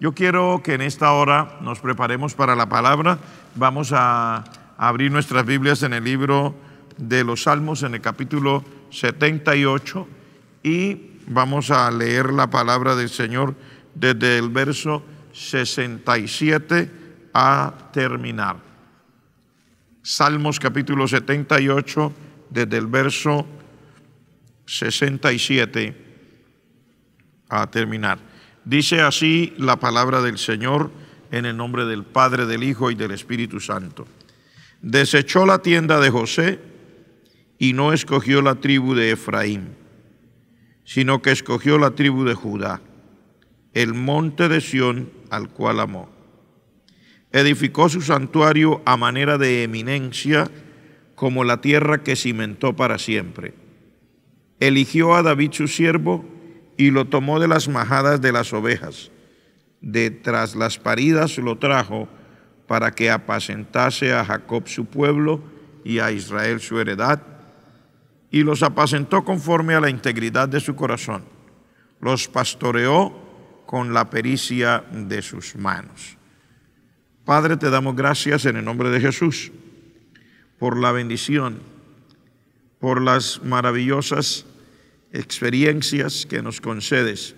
Yo quiero que en esta hora nos preparemos para la palabra. Vamos a abrir nuestras Biblias en el libro de los Salmos, en el capítulo 78, y vamos a leer la palabra del Señor desde el verso 67 a terminar. Salmos capítulo 78, desde el verso 67 a terminar. Dice así la palabra del Señor, en el nombre del Padre, del Hijo y del Espíritu Santo. Desechó la tienda de José y no escogió la tribu de Efraín, sino que escogió la tribu de Judá, el monte de Sión al cual amó. Edificó su santuario a manera de eminencia, como la tierra que cimentó para siempre. Eligió a David su siervo y lo tomó de las majadas de las ovejas. De tras las paridas lo trajo para que apacentase a Jacob su pueblo y a Israel su heredad, y los apacentó conforme a la integridad de su corazón. Los pastoreó con la pericia de sus manos. Padre, te damos gracias en el nombre de Jesús por la bendición, por las maravillosas experiencias que nos concedes.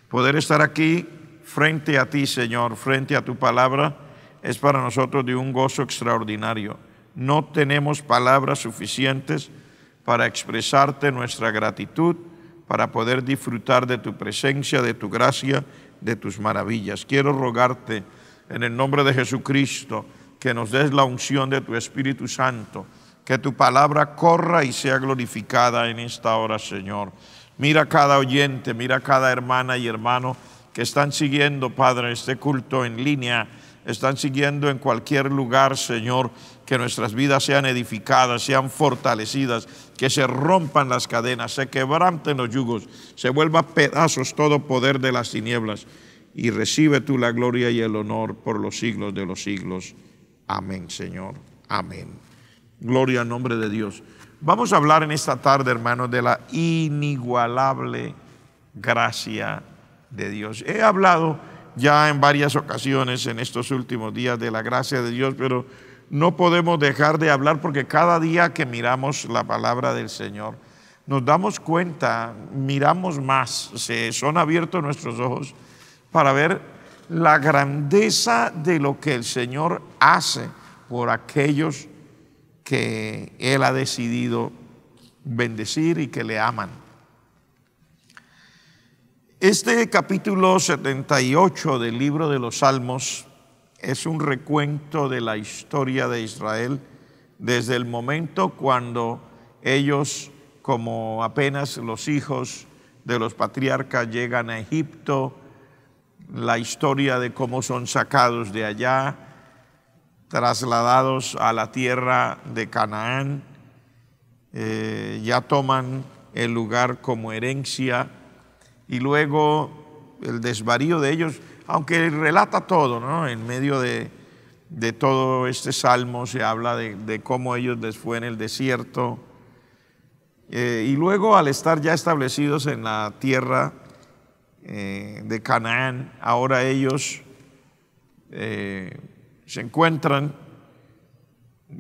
Poder estar aquí frente a ti, Señor, frente a tu palabra, es para nosotros de un gozo extraordinario. No tenemos palabras suficientes para expresarte nuestra gratitud, para poder disfrutar de tu presencia, de tu gracia, de tus maravillas. Quiero rogarte en el nombre de Jesucristo que nos des la unción de tu Espíritu Santo, que tu palabra corra y sea glorificada en esta hora, Señor. Mira cada oyente, mira cada hermana y hermano que están siguiendo, Padre, este culto en línea, están siguiendo en cualquier lugar, Señor, que nuestras vidas sean edificadas, sean fortalecidas, que se rompan las cadenas, se quebranten los yugos, se vuelva pedazos todo poder de las tinieblas, y recibe tú la gloria y el honor por los siglos de los siglos. Amén, Señor. Amén. Gloria al nombre de Dios. Vamos a hablar en esta tarde, hermanos, de la inigualable gracia de Dios. He hablado ya en varias ocasiones en estos últimos días de la gracia de Dios, pero no podemos dejar de hablar porque cada día que miramos la palabra del Señor, nos damos cuenta, miramos más, son abiertos nuestros ojos para ver la grandeza de lo que el Señor hace por aquellos que Él ha decidido bendecir y que le aman. Este capítulo 78 del libro de los Salmos es un recuento de la historia de Israel desde el momento cuando ellos, como apenas los hijos de los patriarcas, llegan a Egipto, la historia de cómo son sacados de allá, trasladados a la tierra de Canaán, ya toman el lugar como herencia, y luego el desvarío de ellos, aunque relata todo, ¿no? En medio de todo este salmo se habla de cómo ellos les fue en el desierto, y luego al estar ya establecidos en la tierra de Canaán, ahora ellos se encuentran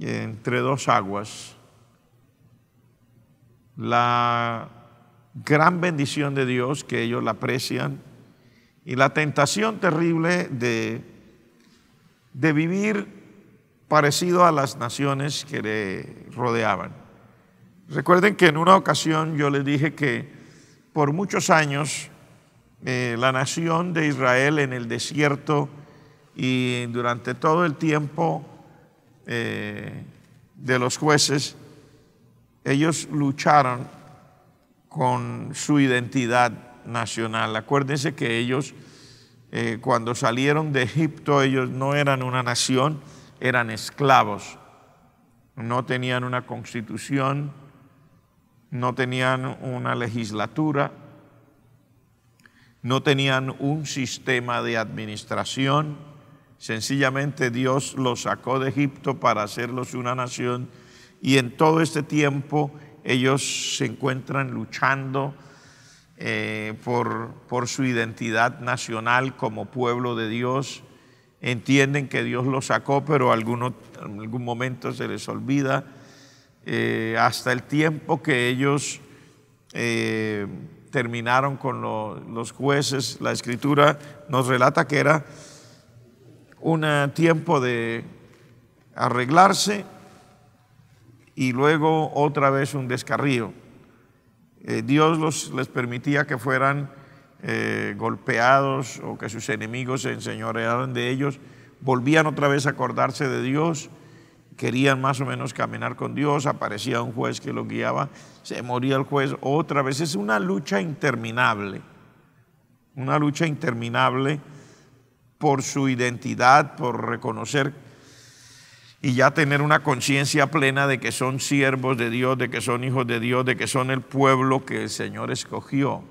entre dos aguas. La gran bendición de Dios, que ellos la aprecian, y la tentación terrible de vivir parecido a las naciones que le rodeaban. Recuerden que en una ocasión yo les dije que por muchos años la nación de Israel en el desierto y durante todo el tiempo de los jueces, ellos lucharon con su identidad nacional. Acuérdense que ellos, cuando salieron de Egipto, ellos no eran una nación, eran esclavos. No tenían una constitución, no tenían una legislatura, no tenían un sistema de administración. Sencillamente Dios los sacó de Egipto para hacerlos una nación, y en todo este tiempo ellos se encuentran luchando por su identidad nacional como pueblo de Dios. Entienden que Dios los sacó, pero en algún momento se les olvida, hasta el tiempo que ellos terminaron con los jueces. La Escritura nos relata que era un tiempo de arreglarse y luego otra vez un descarrío. Dios les permitía que fueran golpeados o que sus enemigos se enseñorearan de ellos, volvían otra vez a acordarse de Dios, querían más o menos caminar con Dios, aparecía un juez que los guiaba, se moría el juez otra vez. Es una lucha interminable por su identidad, por reconocer y ya tener una conciencia plena de que son siervos de Dios, de que son hijos de Dios, de que son el pueblo que el Señor escogió.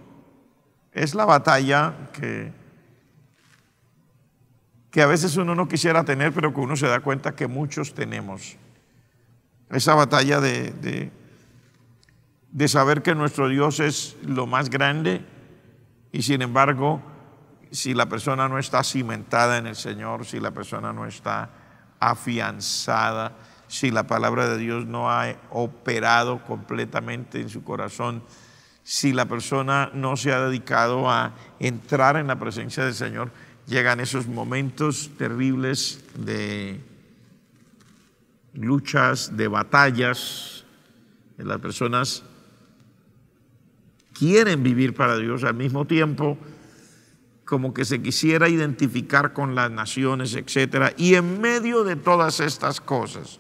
Es la batalla que a veces uno no quisiera tener, pero que uno se da cuenta que muchos tenemos. Esa batalla de saber que nuestro Dios es lo más grande y sin embargo, si la persona no está cimentada en el Señor, si la persona no está afianzada, si la palabra de Dios no ha operado completamente en su corazón, si la persona no se ha dedicado a entrar en la presencia del Señor, llegan esos momentos terribles de luchas, de batallas. Las personas quieren vivir para Dios, al mismo tiempo como que se quisiera identificar con las naciones, etcétera. Y en medio de todas estas cosas,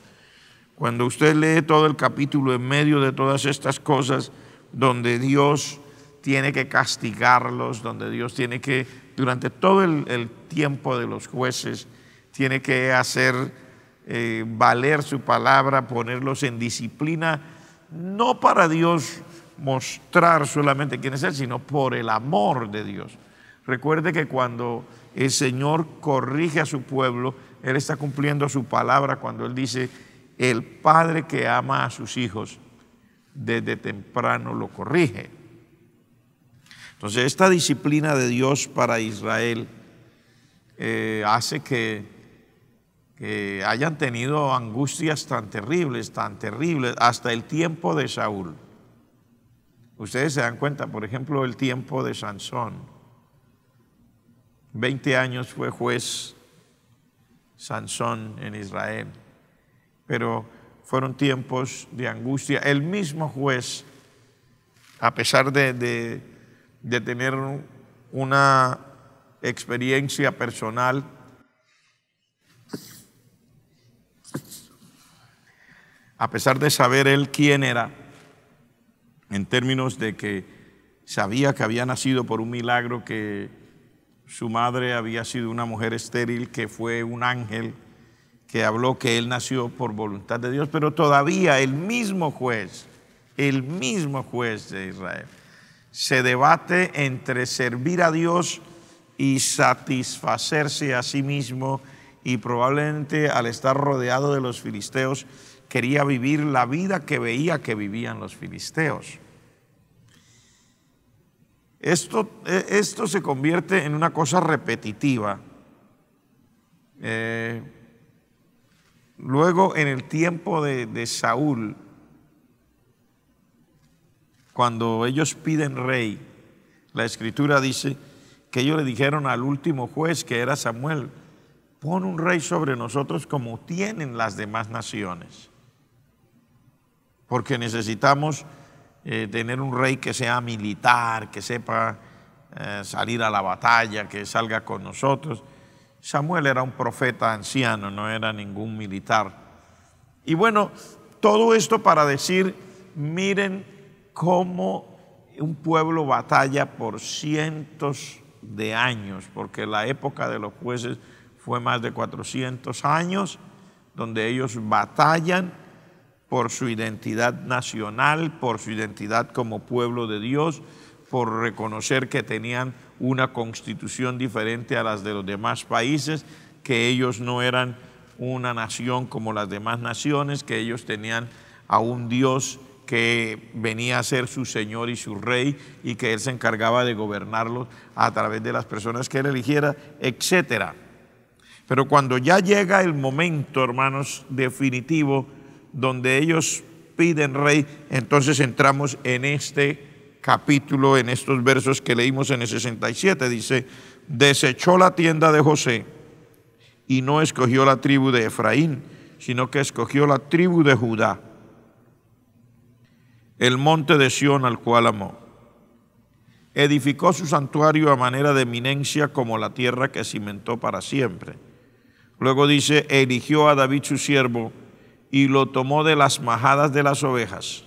cuando usted lee todo el capítulo, en medio de todas estas cosas, donde Dios tiene que castigarlos, donde Dios tiene que, durante todo el tiempo de los jueces, tiene que hacer valer su palabra, ponerlos en disciplina, no para Dios mostrar solamente quién es Él, sino por el amor de Dios. Recuerde que cuando el Señor corrige a su pueblo, Él está cumpliendo su palabra cuando Él dice: el padre que ama a sus hijos desde temprano lo corrige. Entonces, esta disciplina de Dios para Israel hace que hayan tenido angustias tan terribles, hasta el tiempo de Saúl. Ustedes se dan cuenta, por ejemplo, el tiempo de Sansón. 20 años fue juez Sansón en Israel, pero fueron tiempos de angustia. El mismo juez, a pesar de tener una experiencia personal, a pesar de saber él quién era, en términos de que sabía que había nacido por un milagro, que su madre había sido una mujer estéril, que fue un ángel que habló que él nació por voluntad de Dios, pero todavía el mismo juez de Israel se debate entre servir a Dios y satisfacerse a sí mismo, y probablemente al estar rodeado de los filisteos quería vivir la vida que veía que vivían los filisteos. Esto se convierte en una cosa repetitiva. Luego, en el tiempo de Saúl, cuando ellos piden rey, la Escritura dice que ellos le dijeron al último juez, que era Samuel: pon un rey sobre nosotros como tienen las demás naciones, porque necesitamos tener un rey que sea militar, que sepa salir a la batalla, que salga con nosotros. Samuel era un profeta anciano, no era ningún militar. Y bueno, todo esto para decir: miren cómo un pueblo batalla por cientos de años, porque la época de los jueces fue más de 400 años, donde ellos batallan por su identidad nacional, por su identidad como pueblo de Dios, por reconocer que tenían una constitución diferente a las de los demás países, que ellos no eran una nación como las demás naciones, que ellos tenían a un Dios que venía a ser su Señor y su Rey y que Él se encargaba de gobernarlos a través de las personas que Él eligiera, etc. Pero cuando ya llega el momento, hermanos, definitivo, donde ellos piden rey, entonces entramos en este capítulo, en estos versos que leímos en el 67. Dice: desechó la tienda de José y no escogió la tribu de Efraín, sino que escogió la tribu de Judá, el monte de Sión al cual amó. Edificó su santuario a manera de eminencia, como la tierra que cimentó para siempre. Luego dice: eligió a David su siervo y lo tomó de las majadas de las ovejas.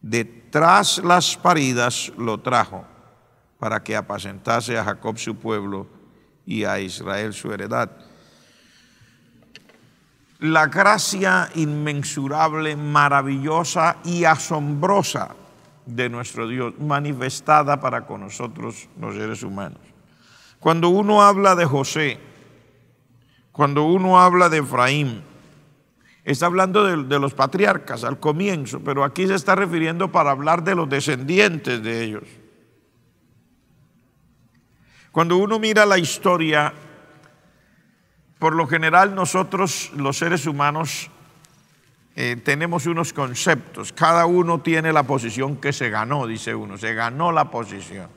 Detrás las paridas lo trajo, para que apacentase a Jacob su pueblo y a Israel su heredad. La gracia inmensurable, maravillosa y asombrosa de nuestro Dios, manifestada para con nosotros los seres humanos. Cuando uno habla de José, cuando uno habla de Efraín, está hablando de los patriarcas al comienzo, pero aquí se está refiriendo para hablar de los descendientes de ellos. Cuando uno mira la historia, por lo general nosotros los seres humanos tenemos unos conceptos. Cada uno tiene la posición que se ganó, dice uno, se ganó la posición.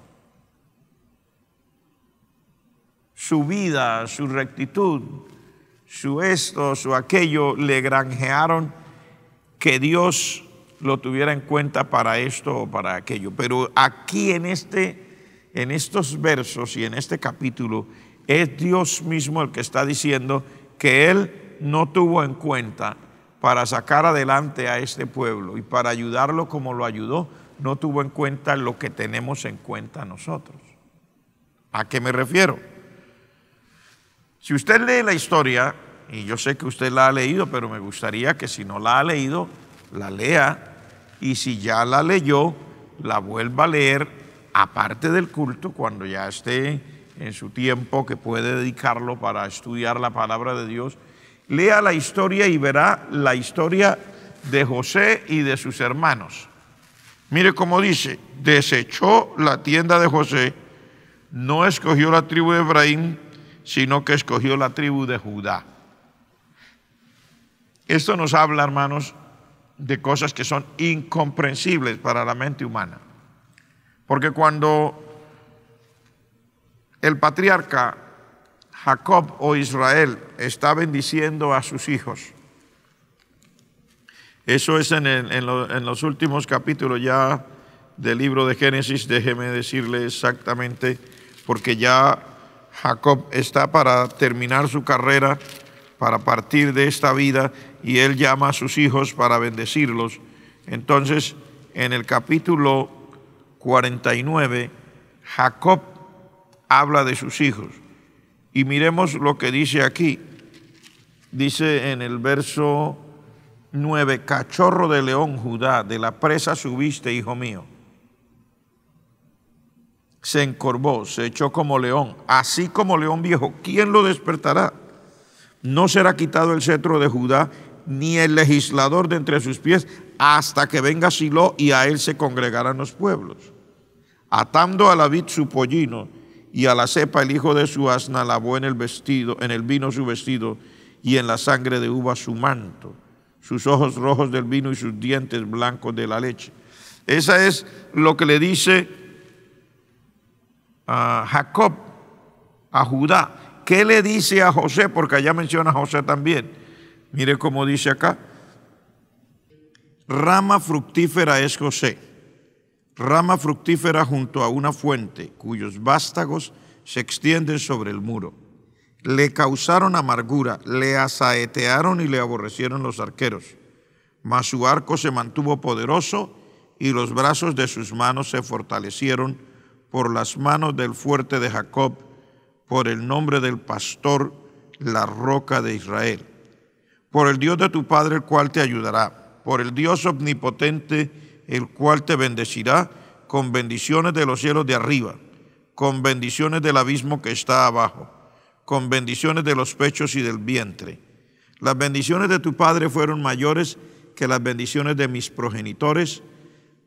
Su vida, su rectitud, su esto, su aquello, le granjearon que Dios lo tuviera en cuenta para esto o para aquello. Pero aquí en estos versos y en este capítulo, es Dios mismo el que está diciendo que Él no tuvo en cuenta para sacar adelante a este pueblo y para ayudarlo como lo ayudó, no tuvo en cuenta lo que tenemos en cuenta nosotros. ¿A qué me refiero? Si usted lee la historia, y yo sé que usted la ha leído, pero me gustaría que si no la ha leído, la lea, y si ya la leyó, la vuelva a leer aparte del culto, cuando ya esté en su tiempo que puede dedicarlo para estudiar la palabra de Dios. Lea la historia y verá la historia de José y de sus hermanos. Mire cómo dice: desechó la tienda de José, no escogió la tribu de Efraín, sino que escogió la tribu de Judá. Esto nos habla, hermanos, de cosas que son incomprensibles para la mente humana. Porque cuando el patriarca Jacob o Israel está bendiciendo a sus hijos, eso es en los últimos capítulos ya del libro de Génesis, déjeme decirle exactamente, porque ya Jacob está para terminar su carrera, para partir de esta vida, y él llama a sus hijos para bendecirlos. Entonces, en el capítulo 49, Jacob habla de sus hijos. Y miremos lo que dice aquí. Dice en el verso 9: cachorro de león Judá, de la presa subiste, hijo mío. Se encorvó, se echó como león, así como león viejo. ¿Quién lo despertará? No será quitado el cetro de Judá, ni el legislador de entre sus pies, hasta que venga Silo, y a él se congregarán los pueblos. Atando a la vid su pollino, y a la cepa el hijo de su asna, lavó en el vino su vestido, y en la sangre de uva su manto, sus ojos rojos del vino y sus dientes blancos de la leche. Esa es lo que le dice a Jacob a Judá. ¿Qué le dice a José? Porque allá menciona a José también. Mire cómo dice acá: rama fructífera es José, rama fructífera junto a una fuente, cuyos vástagos se extienden sobre el muro. Le causaron amargura, le asaetearon y le aborrecieron los arqueros, mas su arco se mantuvo poderoso y los brazos de sus manos se fortalecieron por las manos del fuerte de Jacob, por el nombre del pastor, la roca de Israel. Por el Dios de tu padre, el cual te ayudará, por el Dios omnipotente, el cual te bendecirá con bendiciones de los cielos de arriba, con bendiciones del abismo que está abajo, con bendiciones de los pechos y del vientre. Las bendiciones de tu padre fueron mayores que las bendiciones de mis progenitores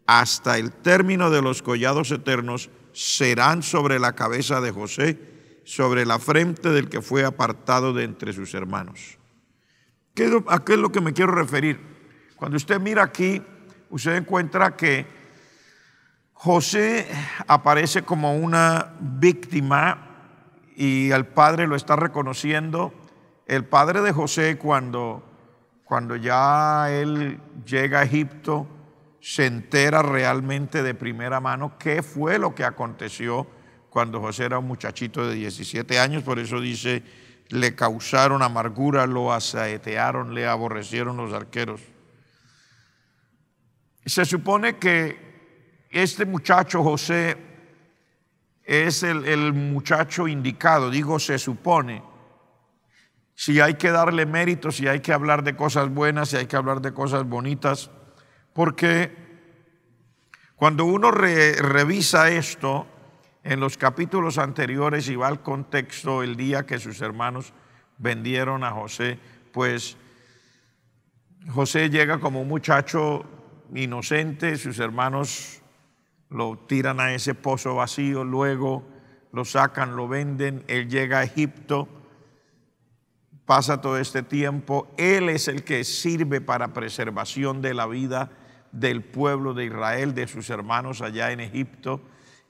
hasta el término de los collados eternos serán sobre la cabeza de José, sobre la frente del que fue apartado de entre sus hermanos. ¿A qué es lo que me quiero referir? Cuando usted mira aquí, usted encuentra que José aparece como una víctima y el padre lo está reconociendo. El padre de José, cuando ya él llega a Egipto, se entera realmente de primera mano qué fue lo que aconteció cuando José era un muchachito de 17 años. Por eso dice, le causaron amargura, lo asaetearon, le aborrecieron los arqueros. Se supone que este muchacho José es el muchacho indicado, digo se supone. Si hay que darle mérito, si hay que hablar de cosas buenas, si hay que hablar de cosas bonitas, porque cuando uno revisa esto en los capítulos anteriores y va al contexto, el día que sus hermanos vendieron a José, pues José llega como un muchacho inocente, sus hermanos lo tiran a ese pozo vacío, luego lo sacan, lo venden, él llega a Egipto, pasa todo este tiempo, él es el que sirve para preservación de la vida del pueblo de Israel, de sus hermanos allá en Egipto.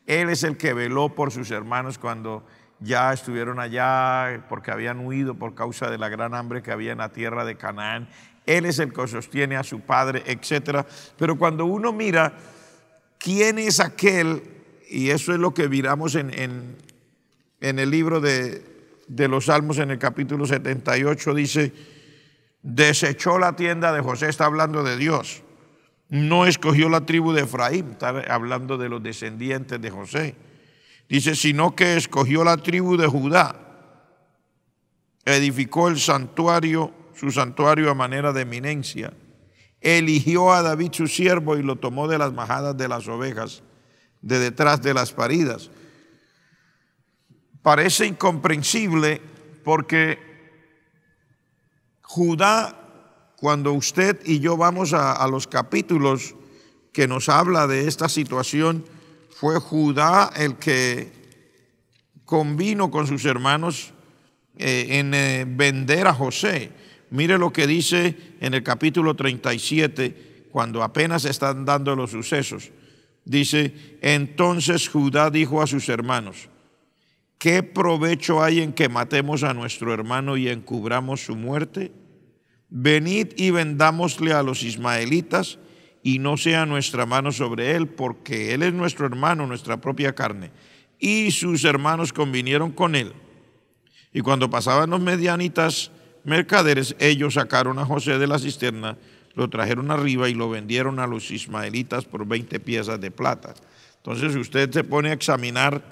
Él es el que veló por sus hermanos cuando ya estuvieron allá porque habían huido por causa de la gran hambre que había en la tierra de Canaán. Él es el que sostiene a su padre, etc. Pero cuando uno mira quién es aquel, y eso es lo que miramos en el libro de los Salmos, en el capítulo 78, dice, desechó la tienda de José, está hablando de Dios. No escogió la tribu de Efraín, está hablando de los descendientes de José. Dice, sino que escogió la tribu de Judá, edificó el santuario, su santuario a manera de eminencia, eligió a David su siervo y lo tomó de las majadas de las ovejas, de detrás de las paridas. Parece incomprensible porque Judá, cuando usted y yo vamos a los capítulos que nos habla de esta situación, fue Judá el que convino con sus hermanos en vender a José. Mire lo que dice en el capítulo 37, cuando apenas están dando los sucesos. Dice, entonces Judá dijo a sus hermanos, ¿qué provecho hay en que matemos a nuestro hermano y encubramos su muerte? Venid y vendámosle a los ismaelitas y no sea nuestra mano sobre él, porque él es nuestro hermano, nuestra propia carne. Y sus hermanos convinieron con él. Y cuando pasaban los medianitas mercaderes, ellos sacaron a José de la cisterna, lo trajeron arriba y lo vendieron a los ismaelitas por 20 piezas de plata. Entonces usted se pone a examinar,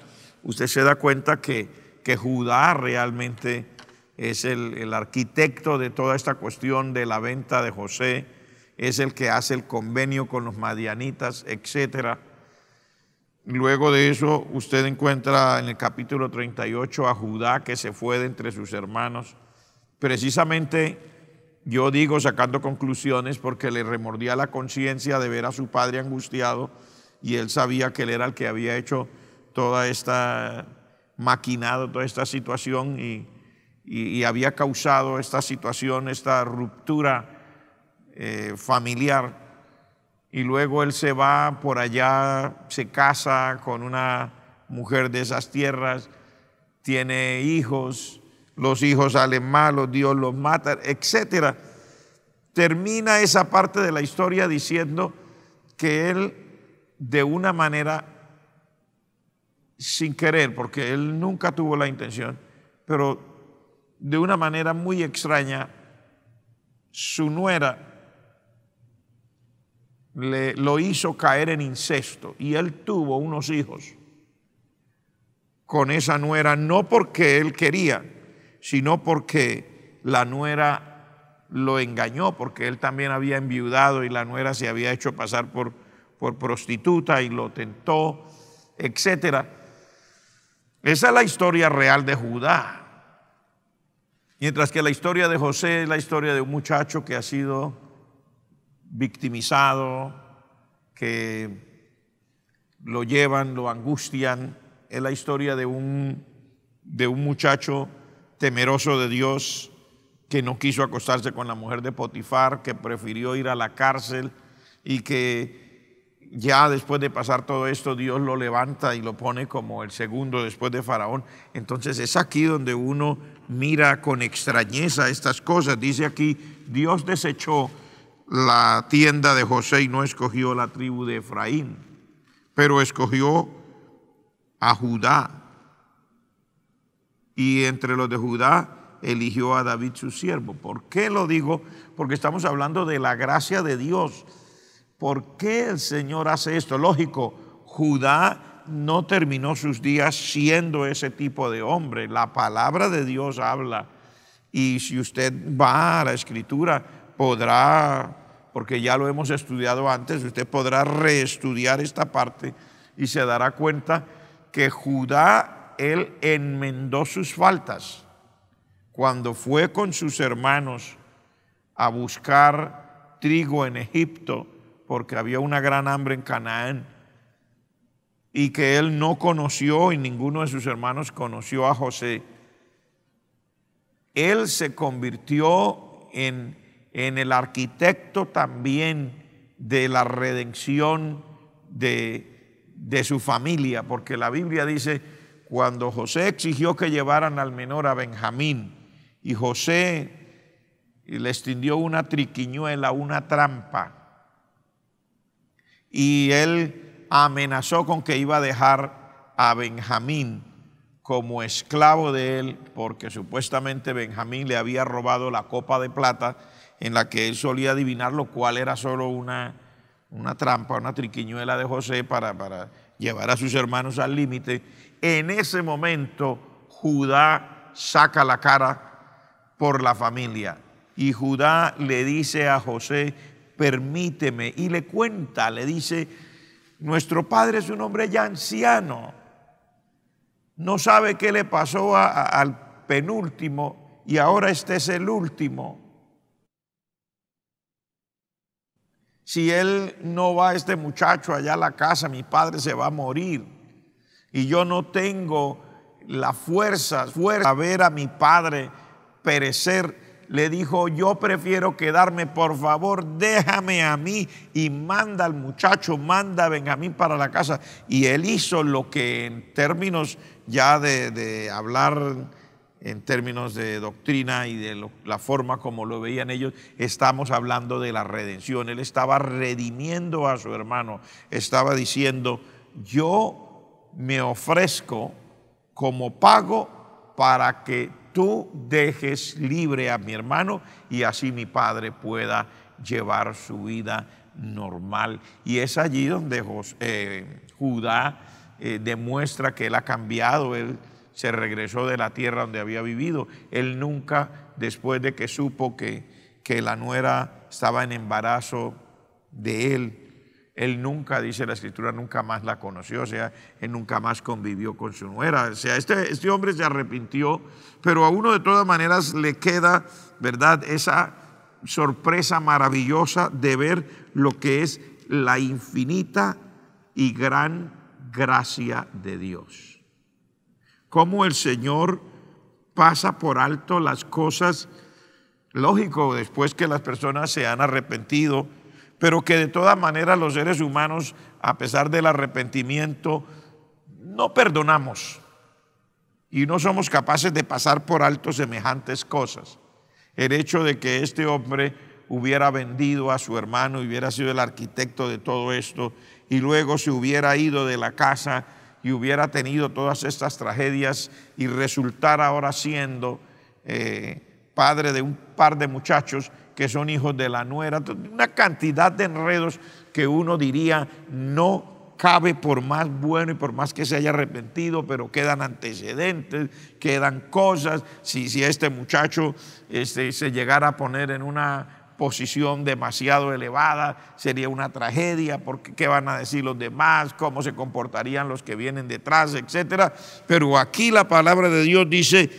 usted se da cuenta que Judá realmente es el arquitecto de toda esta cuestión de la venta de José, es el que hace el convenio con los madianitas, etc. Luego de eso usted encuentra en el capítulo 38 a Judá que se fue de entre sus hermanos. Precisamente yo digo sacando conclusiones porque le remordía la conciencia de ver a su padre angustiado y él sabía que él era el que había hecho toda esta maquinado, toda esta situación y había causado esta situación, esta ruptura familiar. Y luego él se va por allá, se casa con una mujer de esas tierras, tiene hijos, los hijos salen malos, Dios los mata, etc. Termina esa parte de la historia diciendo que él, de una manera sin querer, porque él nunca tuvo la intención, pero de una manera muy extraña, su nuera lo hizo caer en incesto y él tuvo unos hijos con esa nuera, no porque él quería, sino porque la nuera lo engañó, porque él también había enviudado y la nuera se había hecho pasar por prostituta y lo tentó, etc. Esa es la historia real de Judá. Mientras que la historia de José es la historia de un muchacho que ha sido victimizado, que lo llevan, lo angustian. Es la historia de un muchacho temeroso de Dios que no quiso acostarse con la mujer de Potifar, que prefirió ir a la cárcel y que ya después de pasar todo esto Dios lo levanta y lo pone como el segundo después de Faraón. Entonces es aquí donde uno mira con extrañeza estas cosas. Dice aquí, Dios desechó la tienda de José y no escogió la tribu de Efraín, pero escogió a Judá, y entre los de Judá eligió a David su siervo. ¿Por qué lo digo? Porque estamos hablando de la gracia de Dios. ¿Por qué el Señor hace esto? Lógico, Judá no terminó sus días siendo ese tipo de hombre. La palabra de Dios habla, y si usted va a la Escritura podrá, porque ya lo hemos estudiado antes, usted podrá reestudiar esta parte y se dará cuenta que Judá, él enmendó sus faltas cuando fue con sus hermanos a buscar trigo en Egipto, porque había una gran hambre en Canaán, y que él no conoció y ninguno de sus hermanos conoció a José. Él se convirtió en el arquitecto también de la redención de su familia, porque la Biblia dice, cuando José exigió que llevaran al menor a Benjamín, y José le extendió una triquiñuela, una trampa, y él amenazó con que iba a dejar a Benjamín como esclavo de él, porque supuestamente Benjamín le había robado la copa de plata en la que él solía adivinar, lo cual era solo una trampa, una triquiñuela de José para llevar a sus hermanos al límite. En ese momento Judá saca la cara por la familia, y Judá le dice a José, permíteme, y le cuenta, le dice, nuestro padre es un hombre ya anciano, no sabe qué le pasó al penúltimo y ahora este es el último. Si él no va, este muchacho allá a la casa, mi padre se va a morir, y yo no tengo la fuerza a ver a mi padre perecer. Le dijo, yo prefiero quedarme, por favor déjame a mí, y manda al muchacho, manda a Benjamín para la casa. Y él hizo lo que en términos ya de hablar, en términos de doctrina y de la forma como lo veían ellos, estamos hablando de la redención. Él estaba redimiendo a su hermano, estaba diciendo, yo me ofrezco como pago para que tú dejes libre a mi hermano y así mi padre pueda llevar su vida normal. Y es allí donde Judá demuestra que él ha cambiado. Él se regresó de la tierra donde había vivido. Él nunca, después de que supo que la nuera estaba en embarazo de él nunca, dice la Escritura, nunca más la conoció, o sea, él nunca más convivió con su nuera. O sea, este hombre se arrepintió, pero a uno de todas maneras le queda, ¿verdad?, esa sorpresa maravillosa de ver lo que es la infinita y gran gracia de Dios. Cómo el Señor pasa por alto las cosas, lógico, después que las personas se han arrepentido, pero que de todas maneras los seres humanos, a pesar del arrepentimiento, no perdonamos y no somos capaces de pasar por alto semejantes cosas. El hecho de que este hombre hubiera vendido a su hermano, hubiera sido el arquitecto de todo esto, y luego se hubiera ido de la casa y hubiera tenido todas estas tragedias y resultara ahora siendo padre de un par de muchachos que son hijos de la nuera, una cantidad de enredos que uno diría no cabe, por más bueno y por más que se haya arrepentido, pero quedan antecedentes, quedan cosas. Si este muchacho se llegara a poner en una posición demasiado elevada, sería una tragedia, porque qué van a decir los demás, cómo se comportarían los que vienen detrás, etcétera. Pero aquí la palabra de Dios dice,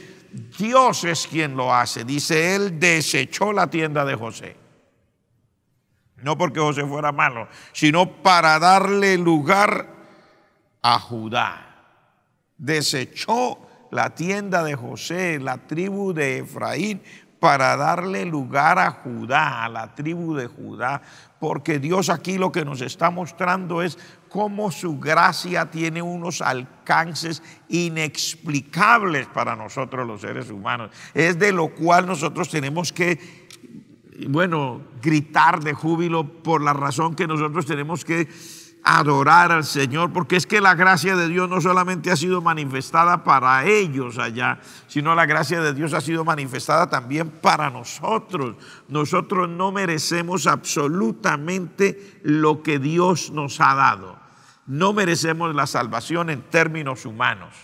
Dios es quien lo hace. Dice, él desechó la tienda de José. No porque José fuera malo, sino para darle lugar a Judá. Desechó la tienda de José, la tribu de Efraín, para darle lugar a Judá, a la tribu de Judá, porque Dios aquí lo que nos está mostrando es cómo su gracia tiene unos alcances inexplicables para nosotros los seres humanos. Es de lo cual nosotros tenemos que, gritar de júbilo, por la razón que nosotros tenemos que adorar al Señor, porque es que la gracia de Dios no solamente ha sido manifestada para ellos allá, sino la gracia de Dios ha sido manifestada también para nosotros. Nosotros no merecemos absolutamente lo que Dios nos ha dado. No merecemos la salvación en términos humanos.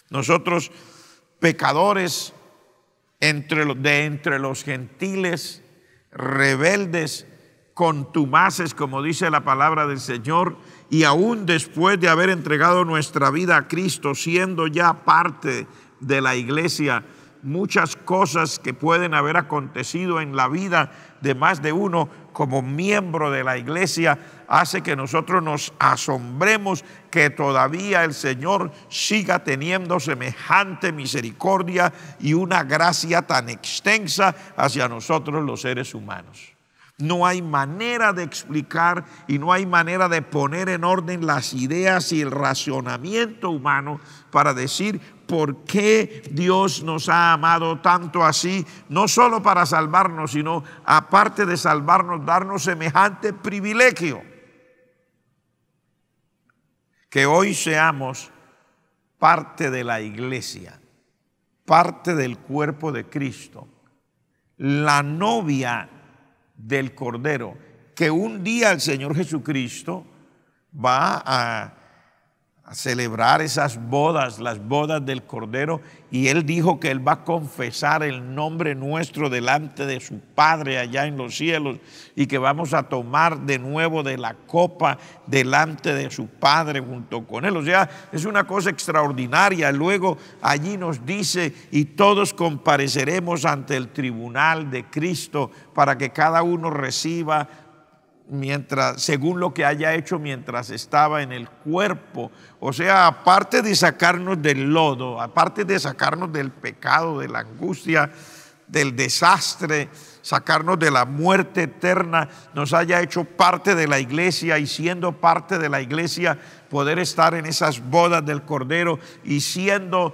Nosotros, pecadores, entre los gentiles, rebeldes, contumaces, como dice la palabra del Señor, y aún después de haber entregado nuestra vida a Cristo, siendo ya parte de la iglesia, muchas cosas que pueden haber acontecido en la vida de más de uno como miembro de la iglesia hace que nosotros nos asombremos que todavía el Señor siga teniendo semejante misericordia y una gracia tan extensa hacia nosotros los seres humanos. No hay manera de explicar y no hay manera de poner en orden las ideas y el razonamiento humano para decir por qué Dios nos ha amado tanto así, no solo para salvarnos, sino aparte de salvarnos, darnos semejante privilegio. Que hoy seamos parte de la iglesia, parte del cuerpo de Cristo, la novia del Cordero, que un día el Señor Jesucristo va a celebrar esas bodas, las bodas del Cordero, y Él dijo que Él va a confesar el nombre nuestro delante de su Padre allá en los cielos, y que vamos a tomar de nuevo de la copa delante de su Padre junto con Él. O sea, es una cosa extraordinaria. Luego allí nos dice, y todos compareceremos ante el tribunal de Cristo para que cada uno reciba según lo que haya hecho mientras estaba en el cuerpo. O sea, aparte de sacarnos del lodo, aparte de sacarnos del pecado, de la angustia, del desastre, sacarnos de la muerte eterna, nos haya hecho parte de la iglesia, y siendo parte de la iglesia poder estar en esas bodas del Cordero, y siendo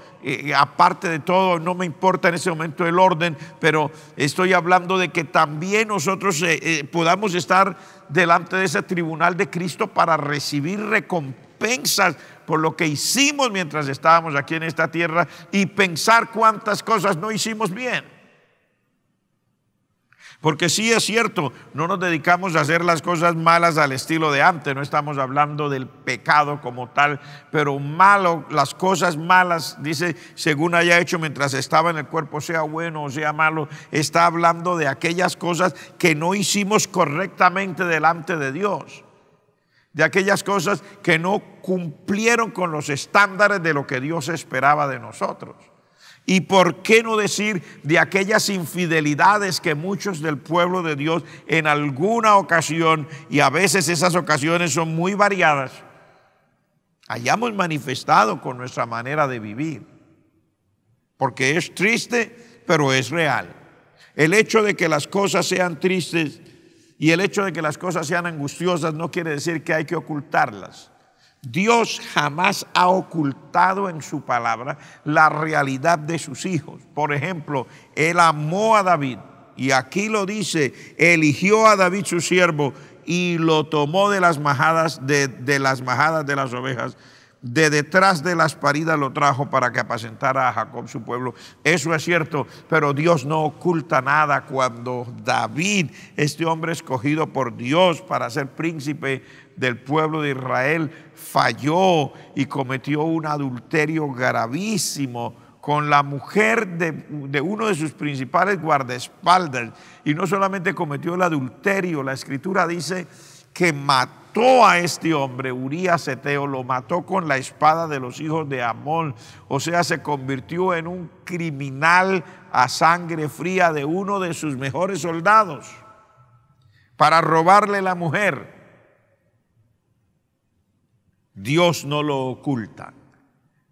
aparte de todo, no me importa en ese momento el orden, pero estoy hablando de que también nosotros podamos estar delante de ese tribunal de Cristo para recibir recompensas por lo que hicimos mientras estábamos aquí en esta tierra, y pensar cuántas cosas no hicimos bien. Porque sí es cierto, no nos dedicamos a hacer las cosas malas al estilo de antes, no estamos hablando del pecado como tal, pero malo, las cosas malas, dice, según haya hecho mientras estaba en el cuerpo, sea bueno o sea malo, está hablando de aquellas cosas que no hicimos correctamente delante de Dios, de aquellas cosas que no cumplieron con los estándares de lo que Dios esperaba de nosotros. Y por qué no decir de aquellas infidelidades que muchos del pueblo de Dios en alguna ocasión, y a veces esas ocasiones son muy variadas, hayamos manifestado con nuestra manera de vivir. Porque es triste, pero es real. El hecho de que las cosas sean tristes y el hecho de que las cosas sean angustiosas no quiere decir que hay que ocultarlas. Dios jamás ha ocultado en su palabra la realidad de sus hijos. Por ejemplo, Él amó a David, y aquí lo dice, eligió a David su siervo y lo tomó de las majadas de las ovejas, de detrás de las paridas lo trajo para que apacentara a Jacob su pueblo. Eso es cierto, pero Dios no oculta nada. Cuando David, este hombre escogido por Dios para ser príncipe del pueblo de Israel, falló y cometió un adulterio gravísimo con la mujer de uno de sus principales guardaespaldas, y no solamente cometió el adulterio, la escritura dice que mató a este hombre, Urías Eteo, lo mató con la espada de los hijos de Amón. O sea, se convirtió en un criminal a sangre fría de uno de sus mejores soldados. para robarle la mujer. Dios no lo oculta.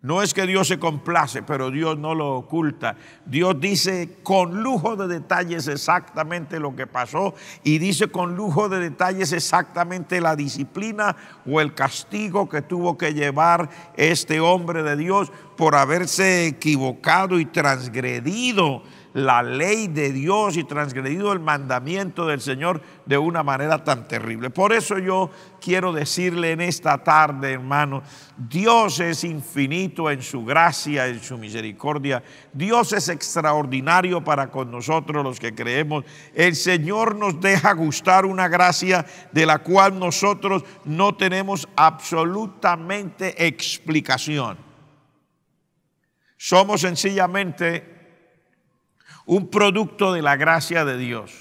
No es que Dios se complace, pero Dios no lo oculta. Dios dice con lujo de detalles exactamente lo que pasó y dice con lujo de detalles exactamente la disciplina o el castigo que tuvo que llevar este hombre de Dios por haberse equivocado y transgredido la ley de Dios y transgredido el mandamiento del Señor de una manera tan terrible. Por eso yo quiero decirle en esta tarde, hermano, Dios es infinito en su gracia, en su misericordia. Dios es extraordinario para con nosotros los que creemos. El Señor nos deja gustar una gracia de la cual nosotros no tenemos absolutamente explicación. Somos sencillamente un producto de la gracia de Dios,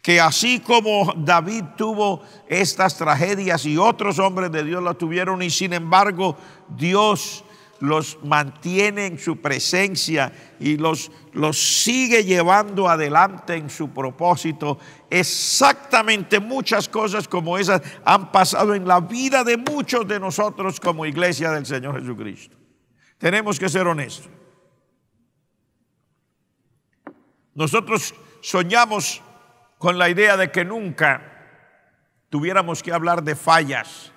que así como David tuvo estas tragedias y otros hombres de Dios las tuvieron, y sin embargo Dios los mantiene en su presencia y los sigue llevando adelante en su propósito. Exactamente muchas cosas como esas han pasado en la vida de muchos de nosotros como iglesia del Señor Jesucristo. Tenemos que ser honestos. Nosotros soñamos con la idea de que nunca tuviéramos que hablar de fallas,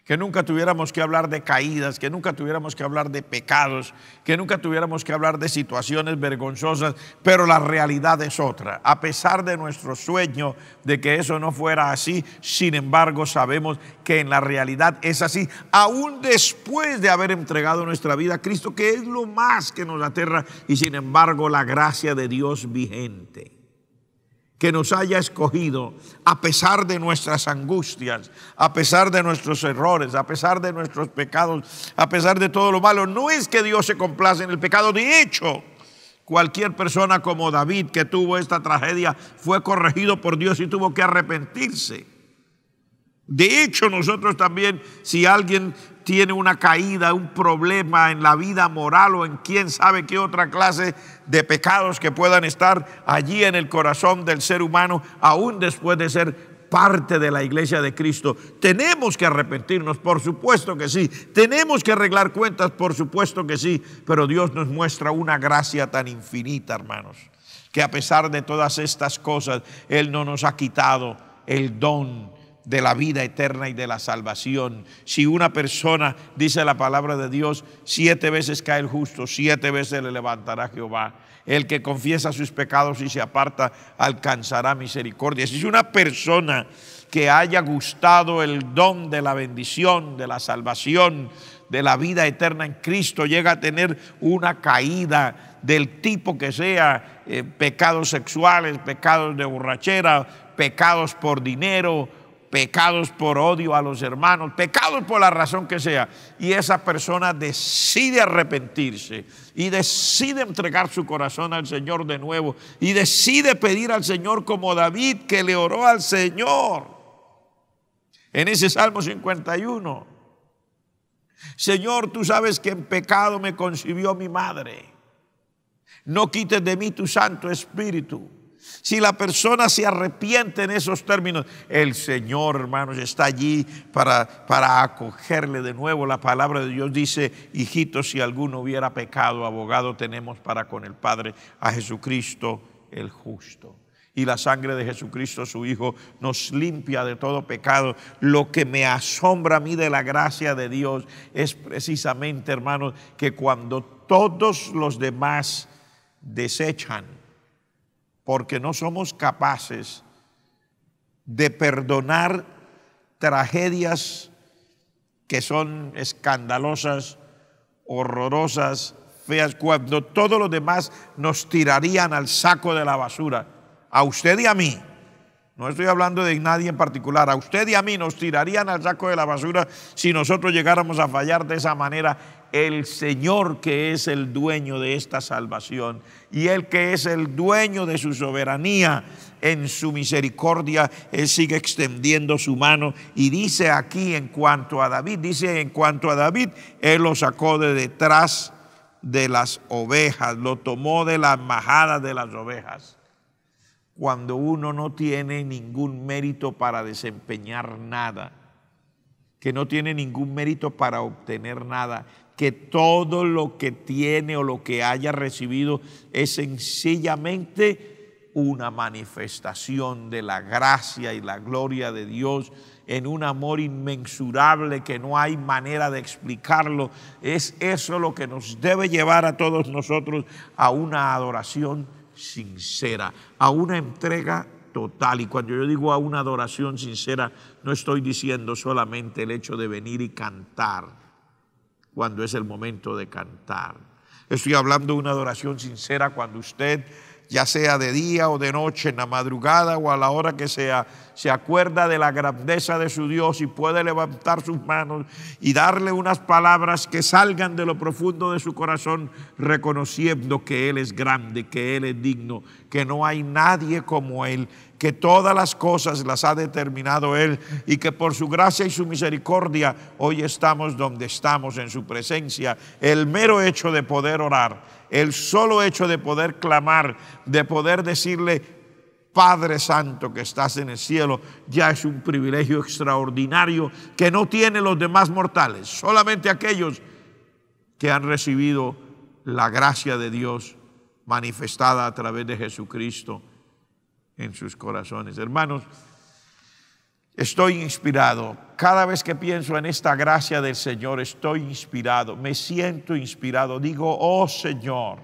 que nunca tuviéramos que hablar de caídas, que nunca tuviéramos que hablar de pecados, que nunca tuviéramos que hablar de situaciones vergonzosas, pero la realidad es otra. A pesar de nuestro sueño de que eso no fuera así, sin embargo sabemos que en la realidad es así, aún después de haber entregado nuestra vida a Cristo, que es lo más que nos aterra, y sin embargo la gracia de Dios vigente, que nos haya escogido a pesar de nuestras angustias, a pesar de nuestros errores, a pesar de nuestros pecados, a pesar de todo lo malo. No es que Dios se complace en el pecado. De hecho, cualquier persona como David que tuvo esta tragedia fue corregido por Dios y tuvo que arrepentirse. De hecho, nosotros también, si alguien tiene una caída, un problema en la vida moral o en quién sabe qué otra clase de pecados que puedan estar allí en el corazón del ser humano, aún después de ser parte de la iglesia de Cristo, tenemos que arrepentirnos, por supuesto que sí. Tenemos que arreglar cuentas, por supuesto que sí. Pero Dios nos muestra una gracia tan infinita, hermanos, que a pesar de todas estas cosas, Él no nos ha quitado el don de la vida eterna y de la salvación. Si una persona, dice la palabra de Dios, 7 veces cae el justo, 7 veces le levantará Jehová. El que confiesa sus pecados y se aparta alcanzará misericordia. Si es una persona que haya gustado el don de la bendición, de la salvación, de la vida eterna en Cristo, llega a tener una caída del tipo que sea, pecados sexuales, pecados de borrachera, pecados por dinero, pecados por odio a los hermanos, pecados por la razón que sea, y esa persona decide arrepentirse y decide entregar su corazón al Señor de nuevo y decide pedir al Señor como David, que le oró al Señor en ese Salmo 51: Señor, tú sabes que en pecado me concibió mi madre, no quites de mí tu Santo Espíritu. Si la persona se arrepiente en esos términos, el Señor, hermanos, está allí para acogerle de nuevo. La palabra de Dios dice: hijitos, si alguno hubiera pecado, abogado tenemos para con el Padre, a Jesucristo el justo. Y la sangre de Jesucristo, su Hijo, nos limpia de todo pecado. Lo que me asombra a mí de la gracia de Dios es precisamente, hermanos, que cuando todos los demás desechan, porque no somos capaces de perdonar tragedias que son escandalosas, horrorosas, feas, cuando todos los demás nos tirarían al saco de la basura, a usted y a mí. No estoy hablando de nadie en particular, a usted y a mí nos tirarían al saco de la basura si nosotros llegáramos a fallar de esa manera. El Señor, que es el dueño de esta salvación y el que es el dueño de su soberanía, en su misericordia, Él sigue extendiendo su mano y dice aquí en cuanto a David, Él lo sacó de detrás de las ovejas, lo tomó de la majada de las ovejas. cuando uno no tiene ningún mérito para desempeñar nada, que no tiene ningún mérito para obtener nada, que todo lo que tiene o lo que haya recibido es sencillamente una manifestación de la gracia y la gloria de Dios en un amor inmensurable que no hay manera de explicarlo. Es eso lo que nos debe llevar a todos nosotros a una adoración sincera, a una entrega total. Y cuando yo digo a una adoración sincera, no estoy diciendo solamente el hecho de venir y cantar cuando es el momento de cantar. Estoy hablando de una adoración sincera cuando usted, ya sea de día o de noche, en la madrugada o a la hora que sea, se acuerda de la grandeza de su Dios y puede levantar sus manos y darle unas palabras que salgan de lo profundo de su corazón, reconociendo que Él es grande, que Él es digno, que no hay nadie como Él, que todas las cosas las ha determinado Él y que por su gracia y su misericordia hoy estamos donde estamos en su presencia. El mero hecho de poder orar, el solo hecho de poder clamar, de poder decirle: Padre Santo que estás en el cielo, ya es un privilegio extraordinario que no tienen los demás mortales, solamente aquellos que han recibido la gracia de Dios manifestada a través de Jesucristo en sus corazones. Hermanos, estoy inspirado. Cada vez que pienso en esta gracia del Señor, estoy inspirado, me siento inspirado. Digo: oh Señor,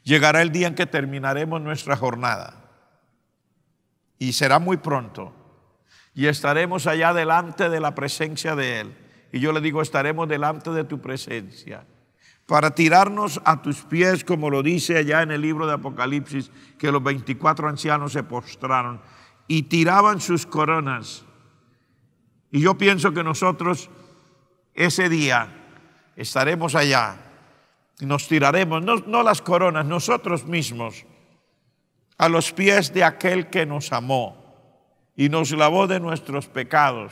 llegará el día en que terminaremos nuestra jornada y será muy pronto y estaremos allá delante de la presencia de Él. Y yo le digo: estaremos delante de tu presencia para tirarnos a tus pies, como lo dice allá en el libro de Apocalipsis, que los 24 ancianos se postraron y tiraban sus coronas. Y yo pienso que nosotros ese día estaremos allá y nos tiraremos, no las coronas, nosotros mismos, a los pies de aquel que nos amó y nos lavó de nuestros pecados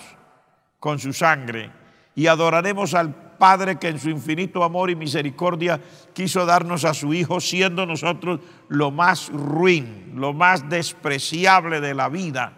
con su sangre, y adoraremos al Padre que en su infinito amor y misericordia quiso darnos a su Hijo, siendo nosotros lo más ruin, lo más despreciable de la vida.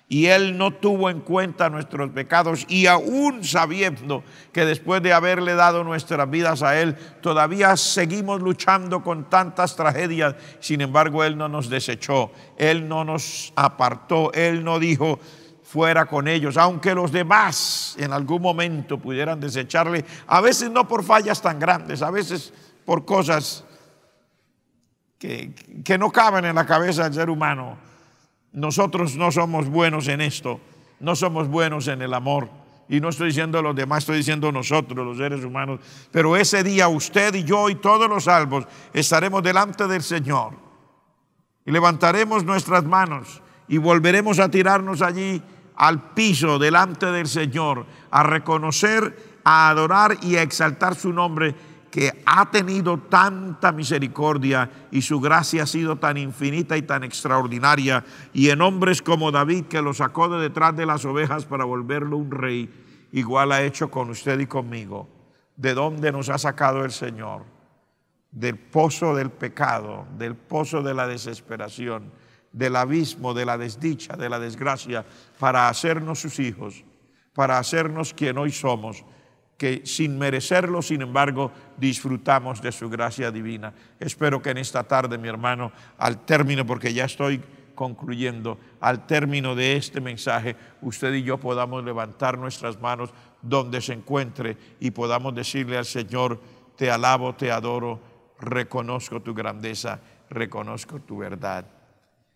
Y Él no tuvo en cuenta nuestros pecados, y aún sabiendo que después de haberle dado nuestras vidas a Él, todavía seguimos luchando con tantas tragedias. Sin embargo, Él no nos desechó, Él no nos apartó, Él no dijo: fuera con ellos, aunque los demás en algún momento pudieran desecharle, a veces no por fallas tan grandes, a veces por cosas que no caben en la cabeza del ser humano. Nosotros no somos buenos en esto, no somos buenos en el amor, y no estoy diciendo los demás, estoy diciendo nosotros, los seres humanos. Pero ese día usted y yo y todos los salvos estaremos delante del Señor y levantaremos nuestras manos y volveremos a tirarnos allí al piso delante del Señor, a reconocer, a adorar y a exaltar su nombre, que ha tenido tanta misericordia y su gracia ha sido tan infinita y tan extraordinaria, y en hombres como David, que lo sacó de detrás de las ovejas para volverlo un rey, igual ha hecho con usted y conmigo. ¿De dónde nos ha sacado el Señor? Del pozo del pecado, del pozo de la desesperación, del abismo, de la desdicha, de la desgracia, para hacernos sus hijos, para hacernos quien hoy somos, que sin merecerlo, sin embargo, disfrutamos de su gracia divina. Espero que en esta tarde, mi hermano, al término, porque ya estoy concluyendo, al término de este mensaje, usted y yo podamos levantar nuestras manos donde se encuentre y podamos decirle al Señor: te alabo, te adoro, reconozco tu grandeza, reconozco tu verdad.